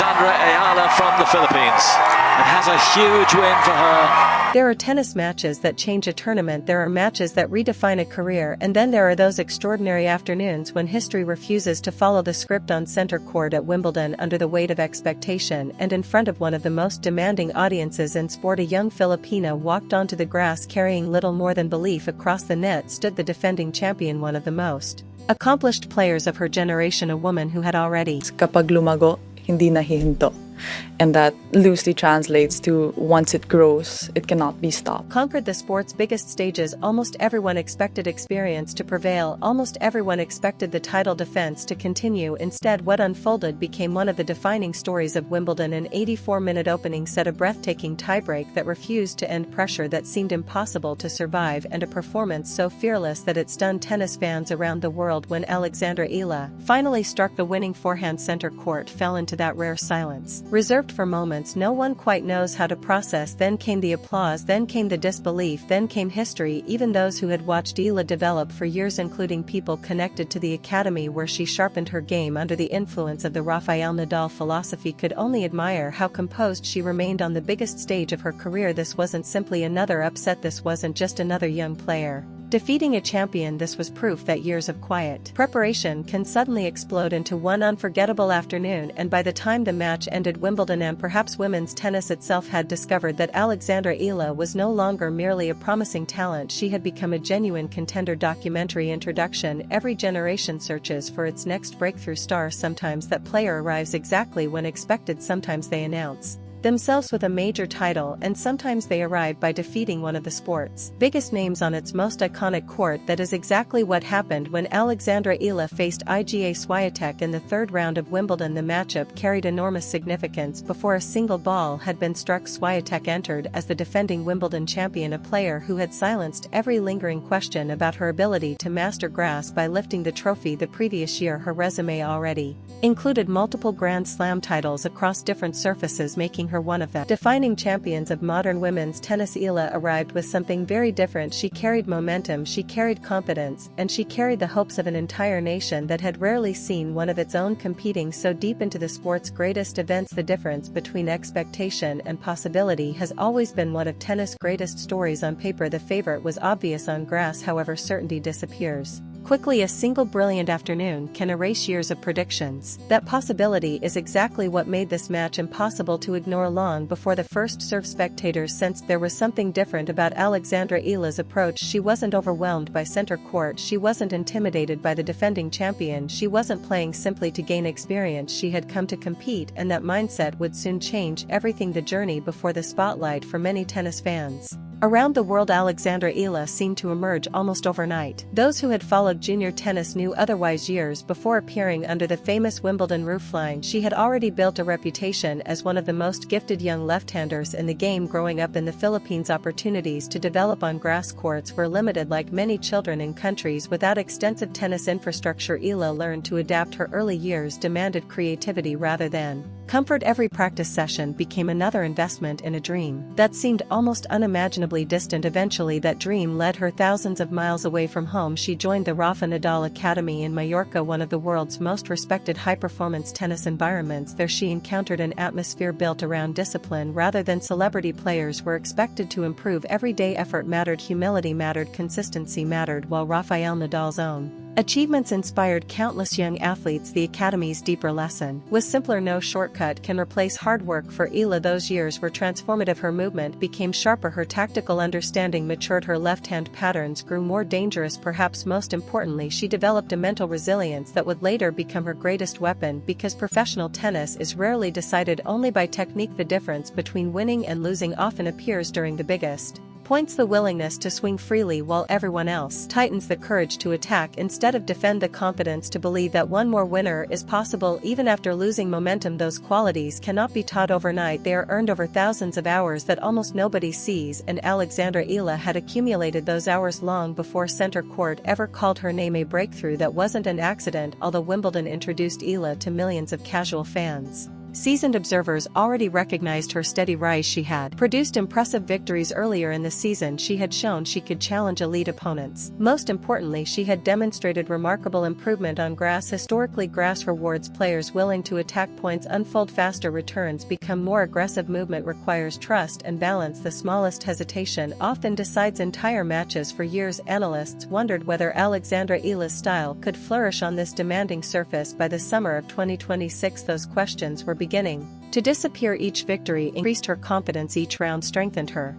Alexandra Eala from the Philippines, and has a huge win for her. There are tennis matches that change a tournament, there are matches that redefine a career, and then there are those extraordinary afternoons when history refuses to follow the script. On center court at Wimbledon, under the weight of expectation and in front of one of the most demanding audiences in sport, a young Filipina walked onto the grass carrying little more than belief. Across the net stood the defending champion, one of the most accomplished players of her generation, a woman who had already Kapag lumago, hindi nahihinto. And that loosely translates to once it grows, it cannot be stopped. Conquered the sport's biggest stages. Almost everyone expected experience to prevail. Almost everyone expected the title defense to continue. Instead, what unfolded became one of the defining stories of Wimbledon. An 84-minute opening set, a breathtaking tiebreak that refused to end, pressure that seemed impossible to survive, and a performance so fearless that it stunned tennis fans around the world. When Alexandra Eala finally struck the winning forehand, center court fell into that rare silence, reserved for moments no one quite knows how to process. Then came the applause, then came the disbelief, then came history. Even those who had watched Eala develop for years, including people connected to the academy where she sharpened her game under the influence of the Rafael Nadal philosophy, could only admire how composed she remained on the biggest stage of her career. This wasn't simply another upset, this wasn't just another young player defeating a champion. This was proof that years of quiet preparation can suddenly explode into one unforgettable afternoon. And by the time the match ended, Wimbledon and perhaps women's tennis itself had discovered that Alexandra Eala was no longer merely a promising talent, she had become a genuine contender. Documentary introduction. Every generation searches for its next breakthrough star. Sometimes that player arrives exactly when expected, sometimes they announce themselves with a major title, and sometimes they arrive by defeating one of the sport's biggest names on its most iconic court. That is exactly what happened when Alexandra Eala faced Iga Swiatek in the third round of Wimbledon. The matchup carried enormous significance. Before a single ball had been struck, Swiatek entered as the defending Wimbledon champion, a player who had silenced every lingering question about her ability to master grass by lifting the trophy the previous year. Her resume already included multiple Grand Slam titles across different surfaces, making her one of the defining champions of modern women's tennis. Eala arrived with something very different. She carried momentum, she carried confidence, and she carried the hopes of an entire nation that had rarely seen one of its own competing so deep into the sport's greatest events. The difference between expectation and possibility has always been one of tennis' greatest stories. On paper, the favorite was obvious. On grass, however, certainty disappears quickly. A single brilliant afternoon can erase years of predictions. That possibility is exactly what made this match impossible to ignore. Long before the first serve, spectators sensed there was something different about Alexandra Eala's approach. She wasn't overwhelmed by center court, she wasn't intimidated by the defending champion, she wasn't playing simply to gain experience. She had come to compete, and that mindset would soon change everything. The journey before the spotlight. For many tennis fans around the world, Alexandra Eala seemed to emerge almost overnight. Those who had followed junior tennis knew otherwise. Years before appearing under the famous Wimbledon roofline, she had already built a reputation as one of the most gifted young left-handers in the game. Growing up in the Philippines, opportunities to develop on grass courts were limited. Like many children in countries without extensive tennis infrastructure, Eala learned to adapt. Her early years demanded creativity rather than comfort. Every practice session became another investment in a dream that seemed almost unimaginably distant. Eventually, that dream led her thousands of miles away from home. She joined the Rafa Nadal Academy in Mallorca, one of the world's most respected high-performance tennis environments. There she encountered an atmosphere built around discipline rather than celebrity. Players were expected to improve every day. Effort mattered, humility mattered, consistency mattered. While Rafael Nadal's own achievements inspired countless young athletes, the Academy's deeper lesson was simpler: no shortcut can replace hard work. For Eala, those years were transformative. Her movement became sharper, her tactical understanding matured, her left-hand patterns grew more dangerous. Perhaps most importantly, she developed a mental resilience that would later become her greatest weapon, because professional tennis is rarely decided only by technique. The difference between winning and losing often appears during the biggest points. The willingness to swing freely while everyone else tightens, the courage to attack instead of defend, the confidence to believe that one more winner is possible even after losing momentum. Those qualities cannot be taught overnight, they are earned over thousands of hours that almost nobody sees, and Alexandra Eala had accumulated those hours long before center court ever called her name. A breakthrough that wasn't an accident. Although Wimbledon introduced Eala to millions of casual fans, Seasoned observers already recognized her steady rise. She had produced impressive victories earlier in the season. She had shown she could challenge elite opponents. Most importantly, she had demonstrated remarkable improvement on grass. Historically, grass rewards players willing to attack. Points unfold faster, returns become more aggressive, movement requires trust and balance. The smallest hesitation often decides entire matches. For years, analysts wondered whether Alexandra Eala's style could flourish on this demanding surface. By the summer of 2026, those questions were beginning to disappear. Each victory increased her confidence, each round strengthened her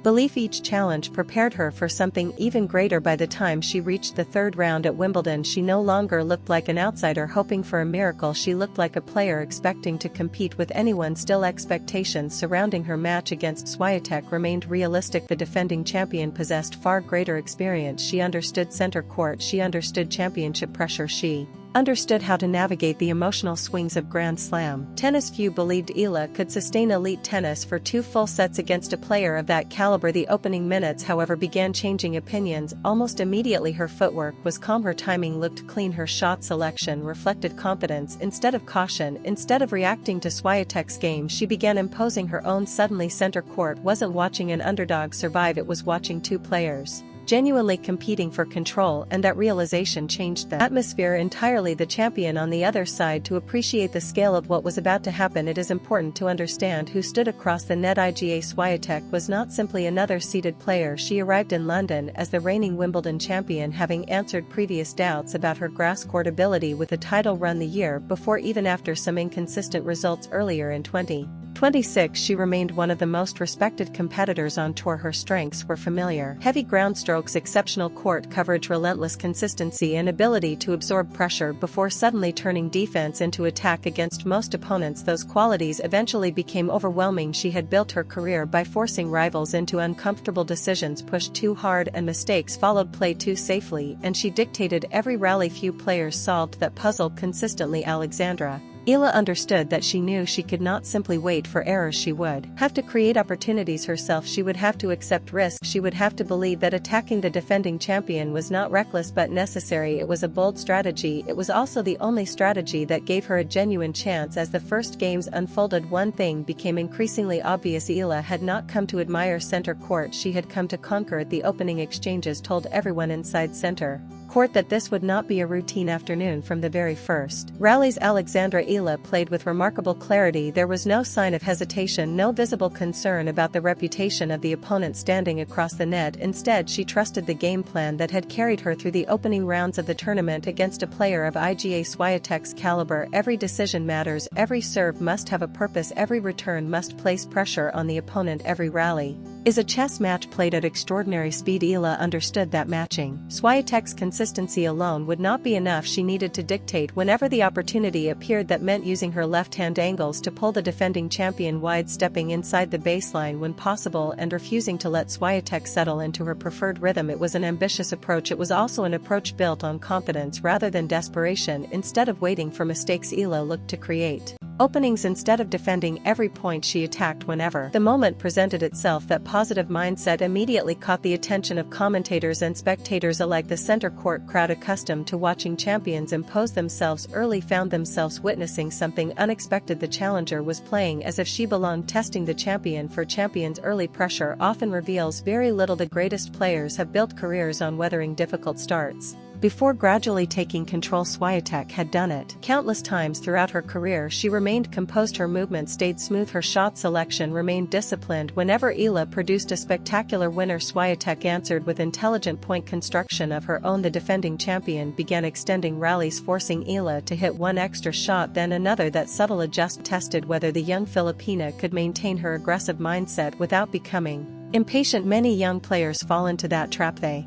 belief, each challenge prepared her for something even greater. By the time she reached the third round at Wimbledon, she no longer looked like an outsider hoping for a miracle. She looked like a player expecting to compete with anyone. Still, expectations surrounding her match against Swiatek remained realistic. The defending champion possessed far greater experience. She understood center court, she understood championship pressure, she understood how to navigate the emotional swings of Grand Slam tennis. Few believed Eala could sustain elite tennis for 2 full sets against a player of that caliber. The opening minutes, however, began changing opinions almost immediately. Her footwork was calm, her timing looked clean, her shot selection reflected confidence instead of caution. Instead of reacting to Swiatek's game, she began imposing her own. Suddenly, center court wasn't watching an underdog survive, it was watching 2 players genuinely competing for control, and that realization changed the atmosphere entirely. The champion on the other side to appreciate the scale of what was about to happen. It is important to understand who stood across the net. Iga Swiatek was not simply another seeded player. She arrived in London as the reigning Wimbledon champion, having answered previous doubts about her grass court ability with a title run the year before. Even after some inconsistent results earlier in 2026, she remained one of the most respected competitors on tour. Her strengths were familiar: heavy ground strokes, exceptional court coverage, relentless consistency, and ability to absorb pressure before suddenly turning defense into attack against most opponents. Those qualities eventually became overwhelming. She had built her career by forcing rivals into uncomfortable decisions, pushed too hard and mistakes followed, played too safely, and she dictated every rally. Few players solved that puzzle consistently. Alexandra Eala understood that she knew she could not simply wait for errors. She would have to create opportunities herself. She would have to accept risk. She would have to believe that attacking the defending champion was not reckless but necessary. It was a bold strategy. It was also the only strategy that gave her a genuine chance. As the first games unfolded, one thing became increasingly obvious: Eala had not come to admire center court, she had come to conquer it. The opening exchanges told everyone inside center court that this would not be a routine afternoon. From the very first rallies, Alexandra Eala played with remarkable clarity. There was no sign of hesitation, no visible concern about the reputation of the opponent standing across the net. Instead, she trusted the game plan that had carried her through the opening rounds of the tournament. Against a player of Iga Swiatek's caliber, every decision matters, every serve must have a purpose, every return must place pressure on the opponent. Every rally is a chess match played at extraordinary speed. Eala understood that matching Swiatek's consistency alone would not be enough. She needed to dictate whenever the opportunity appeared. That meant using her left-hand angles to pull the defending champion wide, stepping inside the baseline when possible, and refusing to let Swiatek settle into her preferred rhythm. It was an ambitious approach. It was also an approach built on confidence rather than desperation. Instead of waiting for mistakes, Eala looked to create openings. Instead of defending every point, she attacked whenever the moment presented itself. That positive mindset immediately caught the attention of commentators and spectators alike. The center court crowd, accustomed to watching champions impose themselves early, found themselves witnessing something unexpected. The challenger was playing as if she belonged, testing the champion for champions. Early pressure often reveals very little. The greatest players have built careers on weathering difficult starts before gradually taking control. Swiatek had done it countless times throughout her career. She remained composed, her movement stayed smooth, her shot selection remained disciplined. Whenever Eala produced a spectacular winner, Swiatek answered with intelligent point construction of her own. The defending champion began extending rallies, forcing Eala to hit one extra shot, then another. That subtle adjustment tested whether the young Filipina could maintain her aggressive mindset without becoming impatient. Many young players fall into that trap. They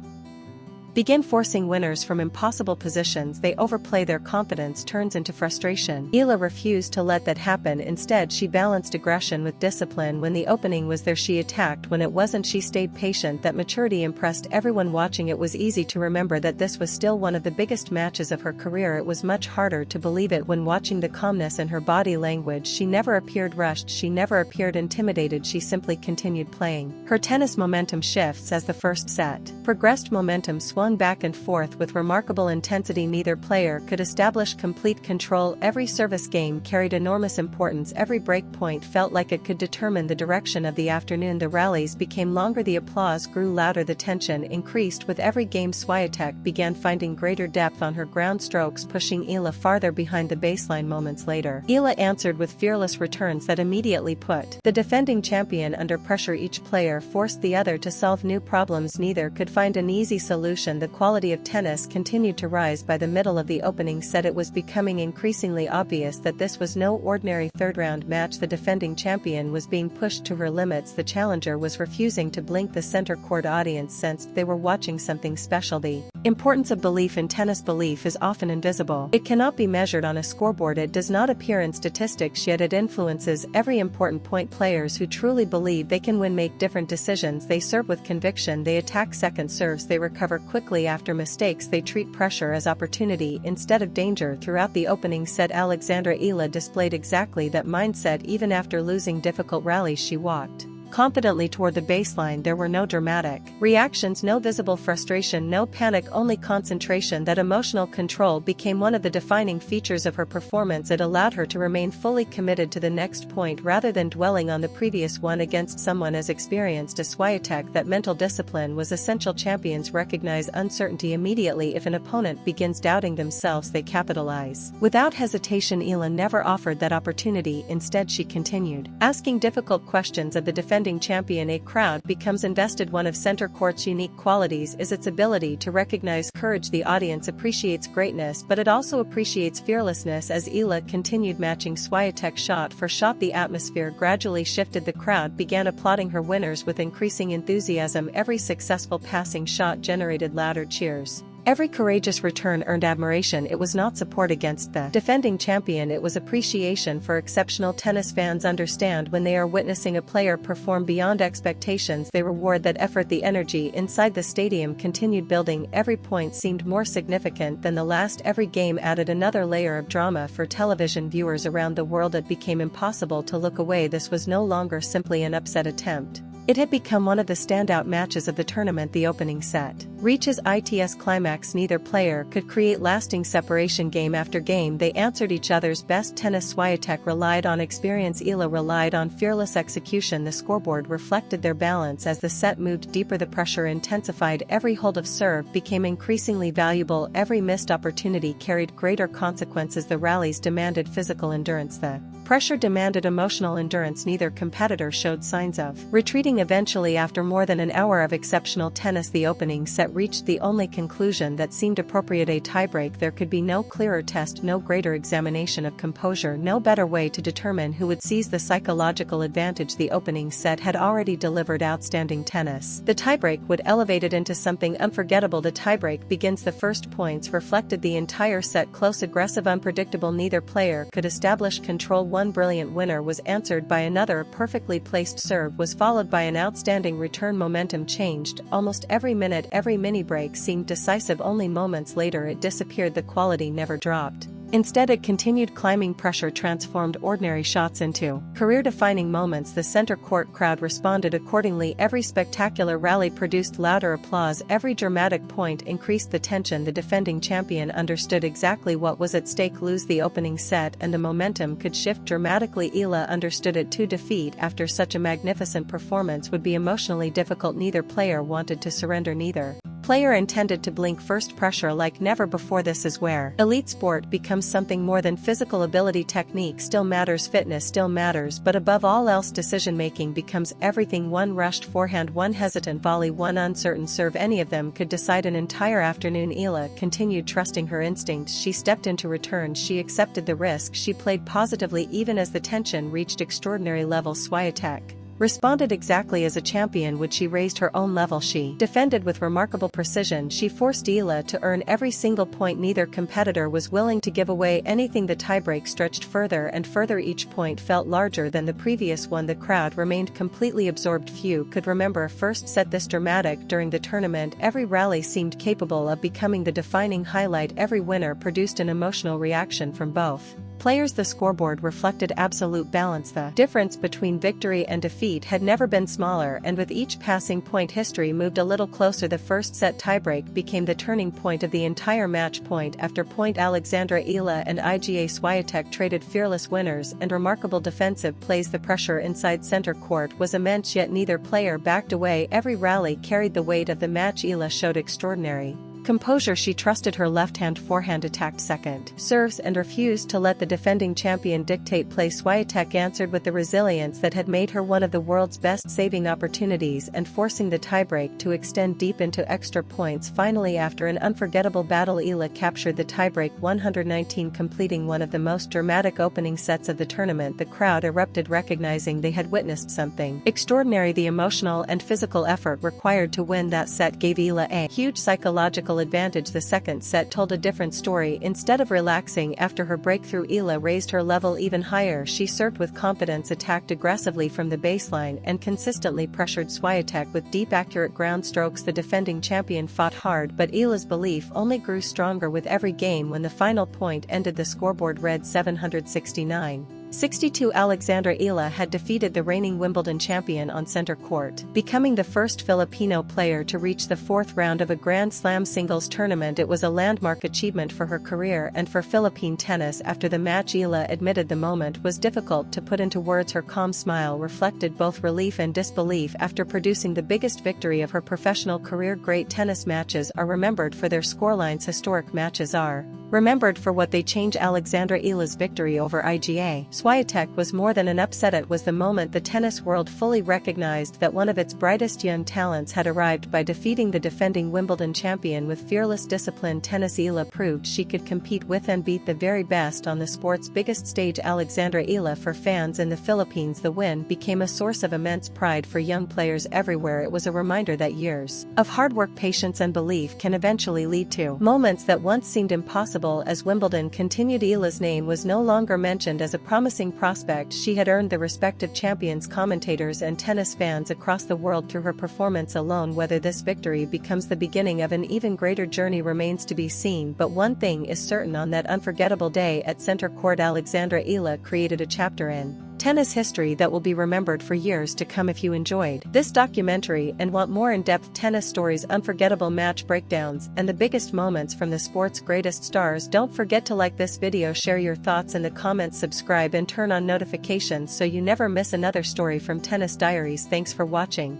begin forcing winners from impossible positions. They overplay, their confidence turns into frustration. Eala refused to let that happen. Instead, she balanced aggression with discipline. When the opening was there, she attacked. When it wasn't, she stayed patient. That maturity impressed everyone watching. It was easy to remember that this was still one of the biggest matches of her career. It was much harder to believe it when watching the calmness in her body language. She never appeared rushed, she never appeared intimidated, she simply continued playing. Her tennis momentum shifts as the first set progressed. Momentum swung swung back and forth with remarkable intensity. Neither player could establish complete control. Every service game carried enormous importance. Every break point felt like it could determine the direction of the afternoon. The rallies became longer, the applause grew louder, the tension increased with every game. Swiatek began finding greater depth on her ground strokes, pushing Eala farther behind the baseline. Moments later, Eala answered with fearless returns that immediately put the defending champion under pressure. Each player forced the other to solve new problems. Neither could find an easy solution. The quality of tennis continued to rise. By the middle of the opening set, it was becoming increasingly obvious that this was no ordinary third-round match. The defending champion was being pushed to her limits. The challenger was refusing to blink. The center court audience sensed they were watching something special. The importance of belief in tennis. Belief is often invisible. It cannot be measured on a scoreboard. It does not appear in statistics, yet it influences every important point. Players who truly believe they can win make different decisions. They serve with conviction. They attack second serves. They recover quickly after mistakes. They treat pressure as opportunity instead of danger. Throughout the opening set, Alexandra Eala displayed exactly that mindset. Even after losing difficult rallies, she walked confidently toward the baseline. There were no dramatic reactions, no visible frustration, no panic, only concentration. That emotional control became one of the defining features of her performance. It allowed her to remain fully committed to the next point rather than dwelling on the previous one. Against someone as experienced as Swiatek, that mental discipline was essential. Champions recognize uncertainty immediately. If an opponent begins doubting themselves, they capitalize without hesitation. Eala never offered that opportunity. Instead, she continued asking difficult questions of the defending champion. A crowd becomes invested. One of center court's unique qualities is its ability to recognize courage. The audience appreciates greatness, but it also appreciates fearlessness. As Eala continued matching Swiatek shot for shot, the atmosphere gradually shifted. The crowd began applauding her winners with increasing enthusiasm. Every successful passing shot generated louder cheers. Every courageous return earned admiration. It was not support against the defending champion, it was appreciation for exceptional tennis. Fans understand when they are witnessing a player perform beyond expectations. They reward that effort. The energy inside the stadium continued building. Every point seemed more significant than the last. Every game added another layer of drama for television viewers around the world. It became impossible to look away. This was no longer simply an upset attempt. It had become one of the standout matches of the tournament. The opening set reaches its climax. Neither player could create lasting separation. Game after game, they answered each other's best tennis. Swiatek relied on experience. Eala relied on fearless execution. The scoreboard reflected their balance. As the set moved deeper, the pressure intensified. Every hold of serve became increasingly valuable. Every missed opportunity carried greater consequences. The rallies demanded physical endurance. The pressure demanded emotional endurance. Neither competitor showed signs of retreating. Eventually, after more than an hour of exceptional tennis, the opening set reached the only conclusion that seemed appropriate: a tiebreak. There could be no clearer test, no greater examination of composure, no better way to determine who would seize the psychological advantage. The opening set had already delivered outstanding tennis. The tiebreak would elevate it into something unforgettable. The tiebreak begins. The first points reflected the entire set: close, aggressive, unpredictable. Neither player could establish control. One brilliant winner was answered by another. A perfectly placed serve was followed by an outstanding return. Momentum changed almost every minute. Every mini break seemed decisive. Only moments later it disappeared. The quality never dropped. Instead, it continued climbing. Pressure transformed ordinary shots into career-defining moments. The center court crowd responded accordingly. Every spectacular rally produced louder applause. Every dramatic point increased the tension. The defending champion understood exactly what was at stake: lose the opening set, and the momentum could shift dramatically. Eala understood it too. Defeat after such a magnificent performance would be emotionally difficult. Neither player wanted to surrender. Neither player intended to blink. First pressure like never before. This is where elite sport becomes something more than physical ability. Technique still matters, fitness still matters, but above all else, decision-making becomes everything. One rushed forehand, one hesitant volley, one uncertain serve, any of them could decide an entire afternoon. Eala continued trusting her instincts. She stepped into return. She accepted the risk. She played positively even as the tension reached extraordinary levels. Swiatek responded exactly as a champion would. She raised her own level. She defended with remarkable precision. She forced Eala to earn every single point. Neither competitor was willing to give away anything. The tiebreak stretched further and further. Each point felt larger than the previous one. The crowd remained completely absorbed. Few could remember a first set this dramatic during the tournament. Every rally seemed capable of becoming the defining highlight. Every winner produced an emotional reaction from both players. The scoreboard reflected absolute balance. The difference between victory and defeat had never been smaller, and with each passing point history moved a little closer. The first set tiebreak became the turning point of the entire match. Point after point, Alexandra Eala and Iga Swiatek traded fearless winners and remarkable defensive plays. The pressure inside center court was immense, yet neither player backed away. Every rally carried the weight of the match. Eala showed extraordinary composure. She trusted her left-hand forehand, attacked second serves, and refused to let the defending champion dictate play. Swiatek answered with the resilience that had made her one of the world's best, saving opportunities and forcing the tiebreak to extend deep into extra points. Finally, after an unforgettable battle, Eala captured the tiebreak 119, completing one of the most dramatic opening sets of the tournament. The crowd erupted, recognizing they had witnessed something extraordinary. The emotional and physical effort required to win that set gave Eala a huge psychological advantage. The second set told a different story. Instead of relaxing after her breakthrough, Eala raised her level even higher. She served with confidence, attacked aggressively from the baseline, and consistently pressured Swiatek with deep, accurate ground strokes. The defending champion fought hard, but Eala's belief only grew stronger with every game. When the final point ended, the scoreboard read 769-62. Alexandra Eala had defeated the reigning Wimbledon champion on center court, becoming the first Filipino player to reach the fourth round of a Grand Slam singles tournament. It was a landmark achievement for her career and for Philippine tennis. After the match, Eala admitted the moment was difficult to put into words. Her calm smile reflected both relief and disbelief after producing the biggest victory of her professional career. Great tennis matches are remembered for their scorelines. Historic matches are remembered for what they change. Alexandra Eala's victory over Iga Swiatek was more than an upset. It was the moment the tennis world fully recognized that one of its brightest young talents had arrived. By defeating the defending Wimbledon champion with fearless discipline, tennis Eala proved she could compete with and beat the very best on the sport's biggest stage. Alexandra Eala. For fans in the Philippines, the win became a source of immense pride. For young players everywhere, it was a reminder that years of hard work, patience, and belief can eventually lead to moments that once seemed impossible. As Wimbledon continued, Eala's name was no longer mentioned as a promising prospect. She had earned the respect of champions, commentators, and tennis fans across the world through her performance alone. Whether this victory becomes the beginning of an even greater journey remains to be seen, but one thing is certain: on that unforgettable day at center court, Alexandra Eala created a chapter in tennis history that will be remembered for years to come. If you enjoyed this documentary and want more in-depth tennis stories, unforgettable match breakdowns, and the biggest moments from the sport's greatest stars, don't forget to like this video, share your thoughts in the comments, subscribe, and turn on notifications so you never miss another story from Tennis Diaries. Thanks for watching.